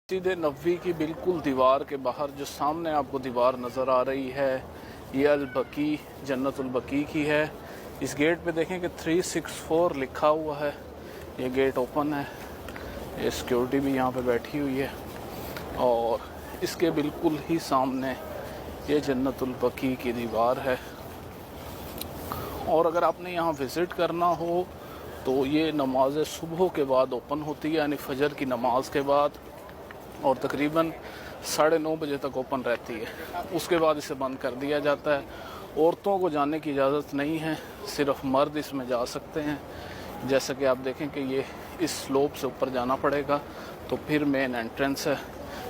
मस्जिद नबवी की बिल्कुल दीवार के बाहर जो सामने आपको दीवार नज़र आ रही है ये अल बकी जन्नतुल बकी की है। इस गेट पे देखें कि 364 लिखा हुआ है। ये गेट ओपन है, ये सिक्योरिटी भी यहाँ पे बैठी हुई है और इसके बिल्कुल ही सामने ये जन्नतुल बकी की दीवार है। और अगर आपने यहाँ विज़िट करना हो तो ये नमाज सुबह के बाद ओपन होती है, यानी फजर की नमाज के बाद, और तकरीबन 9:30 बजे तक ओपन रहती है। उसके बाद इसे बंद कर दिया जाता है। औरतों को जाने की इजाज़त नहीं है, सिर्फ मर्द इसमें जा सकते हैं। जैसा कि आप देखें कि ये इस स्लोप से ऊपर जाना पड़ेगा तो फिर मेन एंट्रेंस है।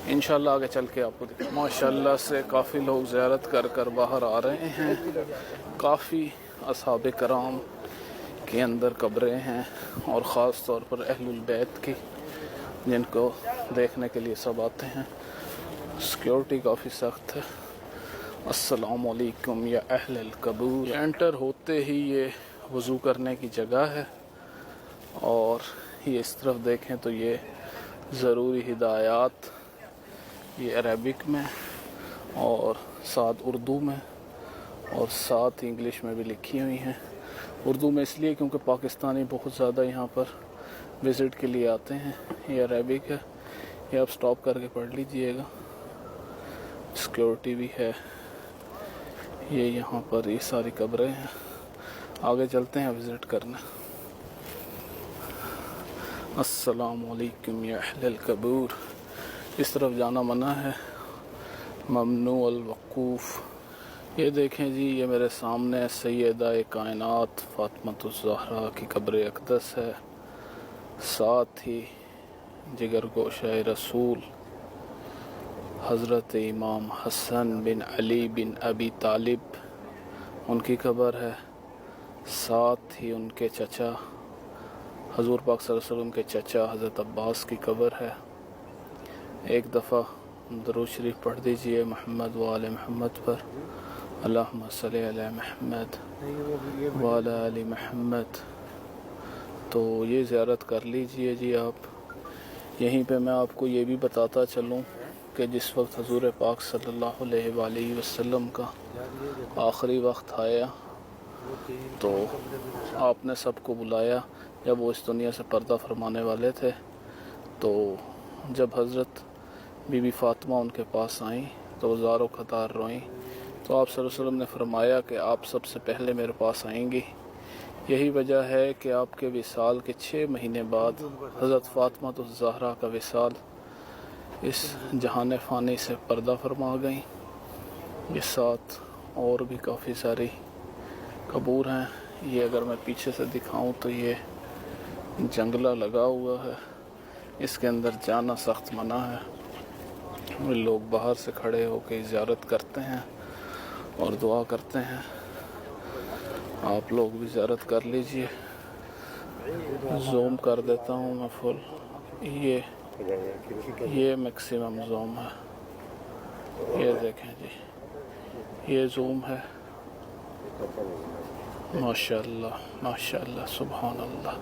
इंशाल्लाह आगे चल के आपको दिखा। माशाल्लाह से काफ़ी लोग ज़ियारत कर कर बाहर आ रहे हैं। काफ़ी असहाबे कराम के अंदर कब्रें हैं और ख़ास तौर पर अहलुल बैत की, जिनको देखने के लिए सब आते हैं। सिक्योरिटी काफ़ी सख्त है। अस्सलामु अलैकुम या अहलल कबूर। एंटर होते ही ये वज़ू करने की जगह है और ये इस तरफ देखें तो ये ज़रूरी हिदायत ये अरबिक में और साथ उर्दू में और साथ इंग्लिश में भी लिखी हुई हैं। उर्दू में इसलिए क्योंकि पाकिस्तानी बहुत ज़्यादा यहाँ पर विज़िट के लिए आते हैं। ये अरबिक है, ये आप स्टॉप करके पढ़ लीजिएगा। सिक्योरिटी भी है। ये यहाँ पर ये सारी कब्रें हैं। आगे चलते हैं विज़िट करने। अस्सलामु अलैकुम या अहलल कबूर। इस तरफ जाना मना है, ममनू अल वक़ूफ़। ये देखें जी, ये मेरे सामने सैयदा कायनात फ़ातिमातुज़ ज़हरा की कब्र अक़दस है। साथ ही जिगर गोशा रसूल हज़रत इमाम हसन बिन अली बिन अबी तालिब उनकी कब्र है। साथ ही उनके चचा हज़ूर पाक सल्लल्लाहु अलैहि वसल्लम के चचा हज़रत अब्बास की कब्र है। एक दफ़ा दरूद शरीफ पढ़ दीजिए मोहम्मद व आले मोहम्मद पर। अल्लाहुम्मा सल्लि अला मोहम्मद व अला आलि मोहम्मद। तो ये ज़ियारत कर लीजिए जी आप। यहीं पे मैं आपको ये भी बताता चलूँ कि जिस वक्त हज़ूर पाक सल्लल्लाहु अलैहि वसल्लम का आखिरी वक्त आया तो आपने सबको बुलाया। जब वो इस दुनिया से पर्दा फरमाने वाले थे तो जब हज़रत बीबी फ़ातिमा उनके पास आईं तो वो ज़ारो क़तार रोईं। तो आप सल्लल्लाहु अलैहि वसल्लम ने फरमाया कि आप सबसे पहले मेरे पास आएंगी। यही वजह है कि आपके विसाल के 6 महीने बाद हज़रत फ़ातिमातुज़ ज़हरा का विसाल इस जहान फ़ानी से पर्दा फरमा गई। ये साथ और भी काफ़ी सारी कब्र हैं। ये अगर मैं पीछे से दिखाऊं तो ये जंगला लगा हुआ है, इसके अंदर जाना सख्त मना है। लोग बाहर से खड़े होकर ज़ियारत करते हैं और दुआ करते हैं। आप लोग भी ज़ियारत कर लीजिए। ज़ूम कर देता हूँ मैं फुल। ये मैक्सिमम ज़ूम है। ये देखें जी, ये ज़ूम है। माशाअल्लाह माशाअल्लाह सुभान अल्लाह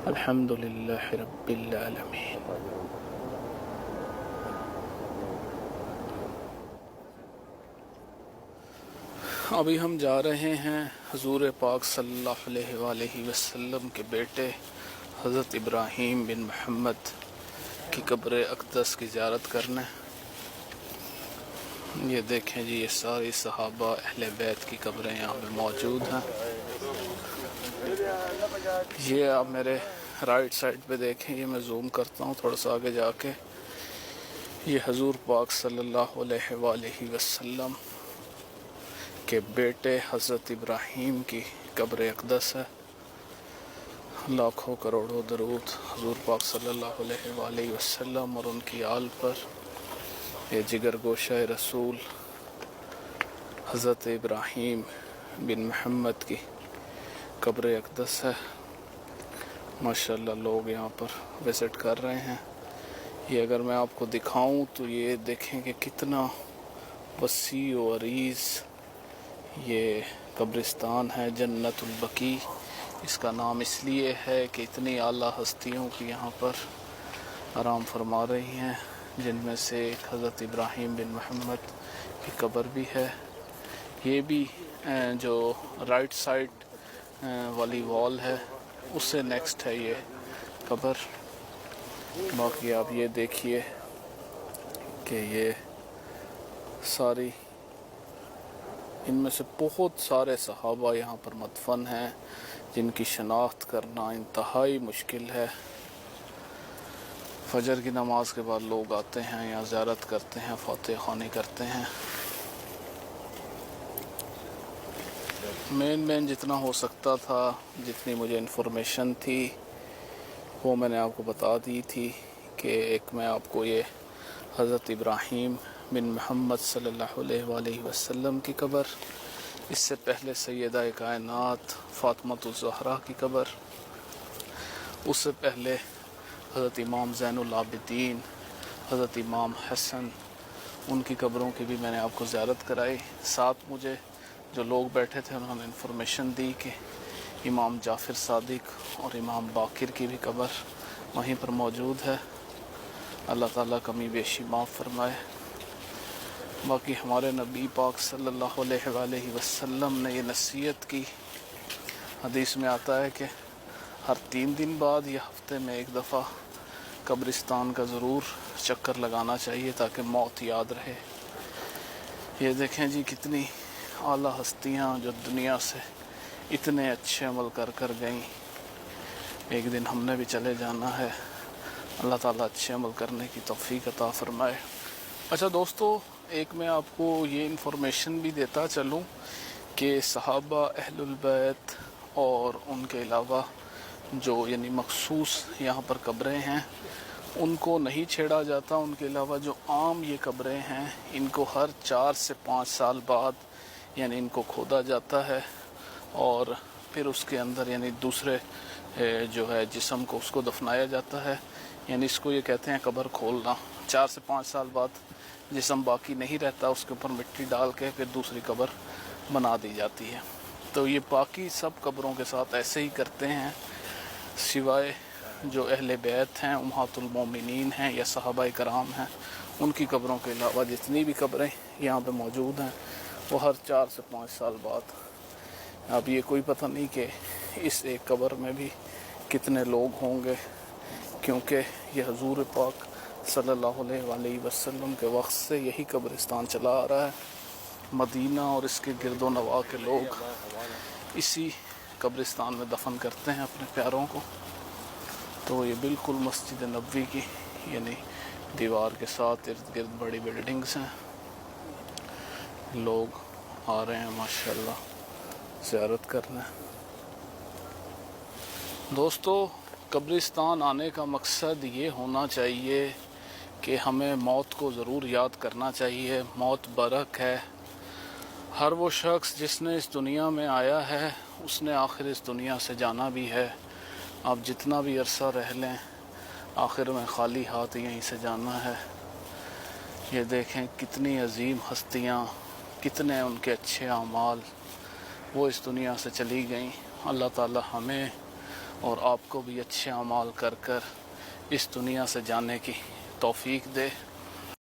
अल्हम्दुलिल्लाह रब्बिल आलमीन। अभी हम जा रहे हैं हज़ूर पाक सल्लल्लाहु अलैहि वसल्लम के बेटे हज़रत इब्राहीम बिन मोहम्मद की कब्र अक़दस की ज़ियारत करने। ये देखें जी, ये सारी सहाबा अहले बैत की कब्रें यहाँ पे मौजूद हैं। ये आप मेरे राइट साइड पे देखें, ये मैं ज़ूम करता हूँ थोड़ा सा आगे जाके। ये हज़ूर पाक सल्लल्लाहु अलैहि वसल्लम के बेटे हज़रत इब्राहीम की कब्र अक़दस है। लाखों करोड़ों दरूद हज़ूर पाक सल्लल्लाहु अलैहि वसल्लम और उनकी आल पर। ये जिगर गोशा रसूल हज़रत इब्राहीम बिन मोहम्मद की कब्र अक़दस है। माशाअल्लाह लोग यहाँ पर विज़िट कर रहे हैं। ये अगर मैं आपको दिखाऊं तो ये देखें कि कितना वसी व अरीज़ ये कब्रिस्तान है। जन्नतुल बकी इसका नाम इसलिए है कि इतनी आला हस्तियों की यहाँ पर आराम फरमा रही हैं। جن میں سے ایک حضرت ابراہیم بن محمد کی قبر بھی ہے. یہ بھی جو رائٹ سائڈ والی وال ہے اس سے نیکسٹ ہے یہ قبر. باقی آپ یہ دیکھیے کہ یہ ساری ان میں سے بہت سارے صحابہ یہاں پر مدفن ہیں جن کی شناخت کرنا انتہائی مشکل ہے. فجر کی نماز کے بعد لوگ آتے ہیں یا زیارت کرتے ہیں, فاتح خوانی کرتے ہیں. مین جتنا ہو سکتا تھا, جتنی مجھے انفارمیشن تھی وہ میں نے آپ کو بتا دی تھی کہ ایک میں آپ کو یہ حضرت ابراہیم بن محمد صلی اللہ علیہ وآلہ وسلم کی قبر, اس سے پہلے سیدہ کائنات فاطمۃ الزہرا کی قبر, اس سے پہلے حضرت امام زین العابدین, حضرت امام حسن, ان کی قبروں کی بھی میں نے آپ کو زیارت کرائی. ساتھ مجھے جو لوگ بیٹھے تھے انہوں نے انفارمیشن دی کہ امام جعفر صادق اور امام باقر کی بھی قبر وہیں پر موجود ہے. اللہ تعالیٰ کمی بیشی معاف فرمائے. باقی ہمارے نبی پاک صلی اللہ علیہ وآلہ وسلم نے یہ نصیحت کی, حدیث میں آتا ہے کہ ہر 3 دن بعد یا ہفتے میں ایک دفعہ قبرستان کا ضرور چکر لگانا چاہیے تاکہ موت یاد رہے. یہ دیکھیں جی کتنی اعلیٰ ہستیاں جو دنیا سے اتنے اچھے عمل کر کر گئیں, ایک دن ہم نے بھی چلے جانا ہے. اللہ تعالیٰ اچھے عمل کرنے کی توفیق عطا فرمائے. اچھا دوستو, ایک میں آپ کو یہ انفارمیشن بھی دیتا چلوں کہ صحابہ اہل البیت اور ان کے علاوہ جو یعنی مخصوص یہاں پر قبریں ہیں ان کو نہیں چھیڑا جاتا. ان کے علاوہ جو عام یہ قبریں ہیں ان کو ہر 4 سے 5 سال بعد یعنی ان کو کھودا جاتا ہے اور پھر اس کے اندر یعنی دوسرے جو ہے جسم کو اس کو دفنایا جاتا ہے. یعنی اس کو یہ کہتے ہیں قبر کھولنا. 4 سے 5 سال بعد جسم باقی نہیں رہتا, اس کے اوپر مٹی ڈال کے پھر دوسری قبر بنا دی جاتی ہے. تو یہ باقی سب قبروں کے ساتھ ایسے ہی کرتے ہیں, سوائے جو اہل بیت ہیں, امہات المومنین ہیں یا صحابہ کرام ہیں, ان کی قبروں کے علاوہ جتنی بھی قبریں یہاں پہ موجود ہیں وہ ہر 4 سے 5 سال بعد. اب یہ کوئی پتہ نہیں کہ اس ایک قبر میں بھی کتنے لوگ ہوں گے, کیونکہ یہ حضور پاک صلی اللہ علیہ وآلہ وسلم کے وقت سے یہی قبرستان چلا آ رہا ہے. مدینہ اور اس کے گرد و نواح کے لوگ اسی قبرستان میں دفن کرتے ہیں اپنے پیاروں کو. تو یہ بالکل مسجد نبوی کی یعنی دیوار کے ساتھ ارد گرد بڑی بلڈنگز ہیں. لوگ آ رہے ہیں ماشاءاللہ زیارت کرنے. دوستو, قبرستان آنے کا مقصد یہ ہونا چاہیے کہ ہمیں موت کو ضرور یاد کرنا چاہیے. موت برحق ہے. ہر وہ شخص جس نے اس دنیا میں آیا ہے اس نے آخر اس دنیا سے جانا بھی ہے. آپ جتنا بھی عرصہ رہ لیں آخر میں خالی ہاتھ یہیں سے جانا ہے. یہ دیکھیں کتنی عظیم ہستیاں, کتنے ان کے اچھے اعمال وہ اس دنیا سے چلی گئیں. اللہ تعالی ہمیں اور آپ کو بھی اچھے اعمال کر کر اس دنیا سے جانے کی توفیق دے.